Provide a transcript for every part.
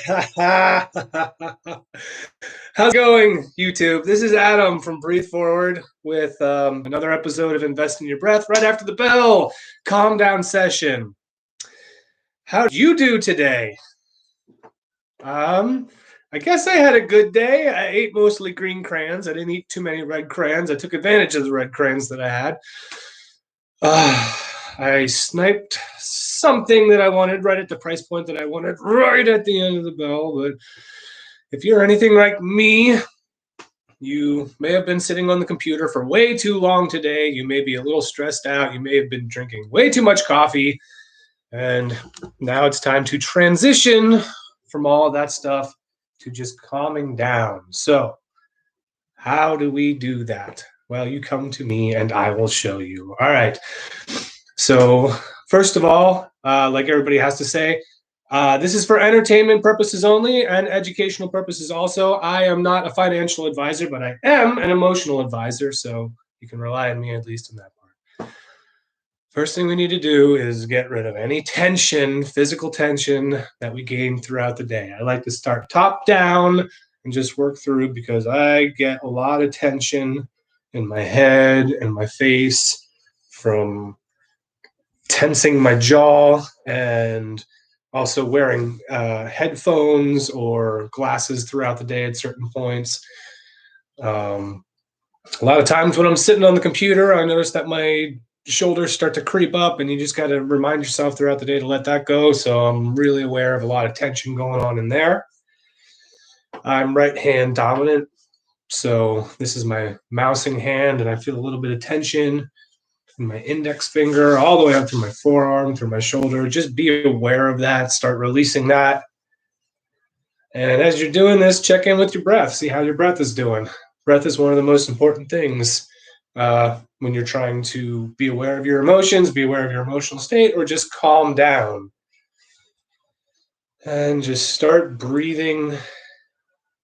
How's it going, YouTube? This is Adam from Breathe Forward with another episode of Invest in Your Breath right after the bell. Calm down session. How did you do today? I guess I had a good day. I ate mostly green crayons. I didn't eat too many red crayons. I took advantage of the red crayons that I had. I sniped something that I wanted right at the price point that I wanted right at the end of the bell. But if you're anything like me, you may have been sitting on the computer for way too long today. You may be a little stressed out. You may have been drinking way too much coffee. And now it's time to transition from all of that stuff to just calming down. So how do we do that? Well, you come to me and I will show you. All right. So first of all, like everybody has to say, this is for entertainment purposes only and educational purposes also. I am not a financial advisor, but I am an emotional advisor, so you can rely on me at least in that part. First thing we need to do is get rid of any tension, physical tension that we gain throughout the day. I like to start top down and just work through because I get a lot of tension in my head and my face from tensing my jaw and also wearing headphones or glasses throughout the day at certain points. A lot of times when I'm sitting on the computer, I notice that my shoulders start to creep up, and you just got to remind yourself throughout the day to let that go. So I'm really aware of a lot of tension going on in there. I'm right hand dominant, so this is my mousing hand, and I feel a little bit of tension in my index finger all the way up through my forearm, through my shoulder. Just be aware of that. Start releasing that. And as you're doing this, check in with your breath. See how your breath is doing. Breath is one of the most important things when you're trying to be aware of your emotions, be aware of your emotional state, or just calm down. And just start breathing a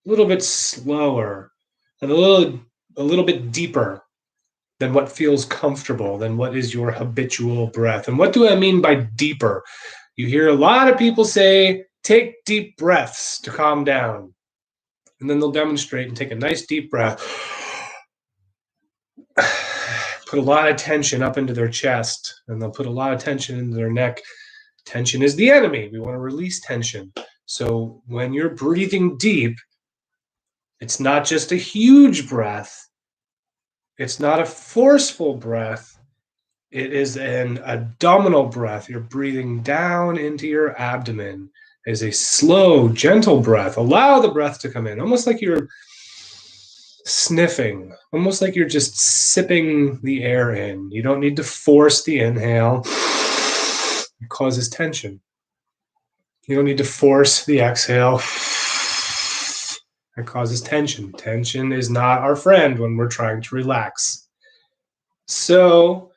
little bit slower and a little bit deeper than what feels comfortable, than what is your habitual breath. And what do I mean by deeper? You hear a lot of people say, take deep breaths to calm down. And then they'll demonstrate and take a nice deep breath. Put a lot of tension up into their chest, and they'll put a lot of tension into their neck. Tension is the enemy. We want to release tension. So when you're breathing deep, it's not just a huge breath. It's not a forceful breath. It is an abdominal breath. You're breathing down into your abdomen. It's a slow, gentle breath. Allow the breath to come in, almost like you're sniffing, almost like you're just sipping the air in. You don't need to force the inhale. It causes tension. You don't need to force the exhale. It causes tension. Tension is not our friend when we're trying to relax. So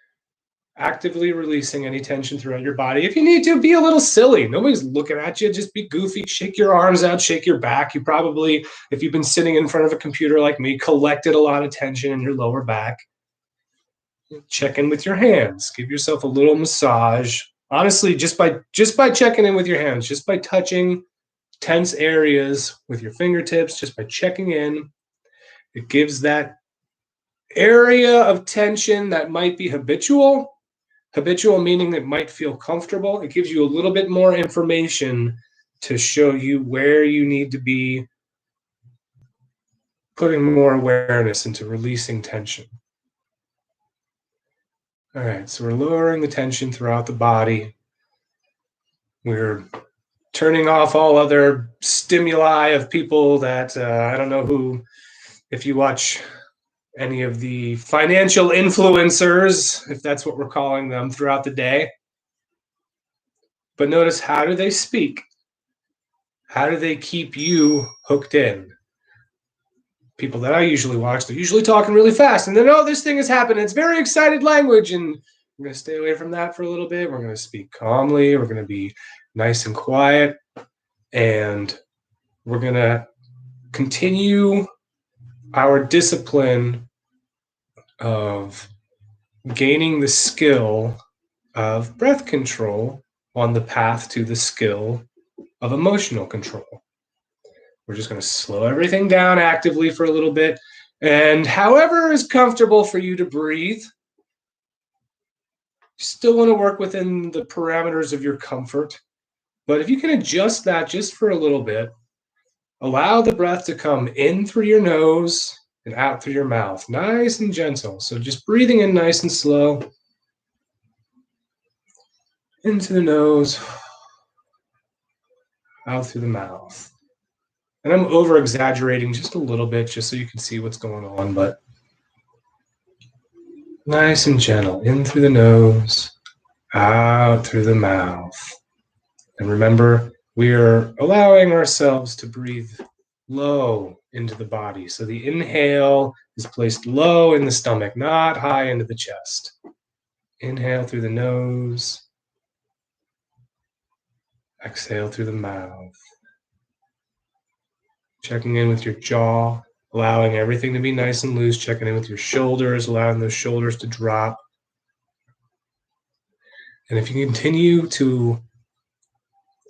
actively releasing any tension throughout your body. If you need to, be a little silly. Nobody's looking at you. Just be goofy. Shake your arms out. Shake your back. You probably, if you've been sitting in front of a computer like me, collected a lot of tension in your lower back. Check in with your hands. Give yourself a little massage. Honestly, just by checking in with your hands, just by touching tense areas with your fingertips, just by checking in, it gives that area of tension that might be habitual meaning it might feel comfortable. It gives you a little bit more information to show you where you need to be putting more awareness into releasing tension. All right, so we're lowering the tension throughout the body. We're turning off all other stimuli of people that, I don't know who, if you watch any of the financial influencers, if that's what we're calling them, throughout the day. But notice, how do they speak? How do they keep you hooked in? People that I usually watch, they're usually talking really fast, and then, oh, this thing has happened. It's very excited language, and we're going to stay away from that for a little bit. We're going to speak calmly. We're going to be nice and quiet, and we're going to continue our discipline of gaining the skill of breath control on the path to the skill of emotional control. We're just going to slow everything down actively for a little bit. And however is comfortable for you to breathe, you still want to work within the parameters of your comfort. But if you can adjust that just for a little bit, allow the breath to come in through your nose and out through your mouth, nice and gentle. So just breathing in nice and slow, into the nose, out through the mouth. And I'm over exaggerating just a little bit just so you can see what's going on, but nice and gentle, in through the nose, out through the mouth. And remember, we are allowing ourselves to breathe low into the body. So the inhale is placed low in the stomach, not high into the chest. Inhale through the nose. Exhale through the mouth. Checking in with your jaw, allowing everything to be nice and loose. Checking in with your shoulders, allowing those shoulders to drop. And if you continue to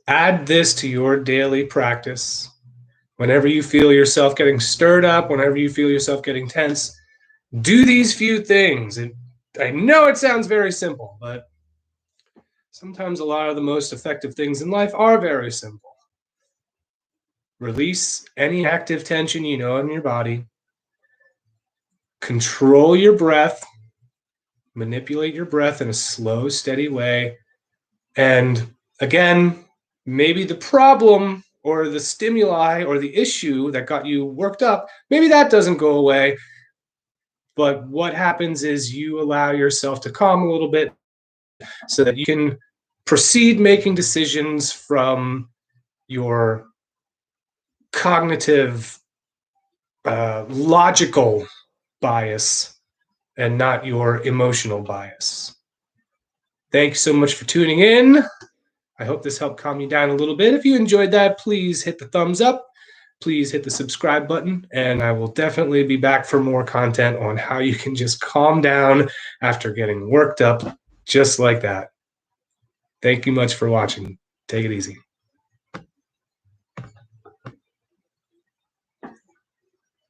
add this to your daily practice, whenever you feel yourself getting stirred up, whenever you feel yourself getting tense, do these few things. I know it sounds very simple, but sometimes a lot of the most effective things in life are very simple. Release any active tension you know in your body. Control your breath. Manipulate your breath in a slow, steady way. And again, maybe the problem or the stimuli or the issue that got you worked up, maybe that doesn't go away. But what happens is you allow yourself to calm a little bit so that you can proceed making decisions from your cognitive, logical bias and not your emotional bias. Thank you so much for tuning in. I hope this helped calm you down a little bit. If you enjoyed that, please hit the thumbs up. Please hit the subscribe button, and I will definitely be back for more content on how you can just calm down after getting worked up just like that. Thank you much for watching. Take it easy.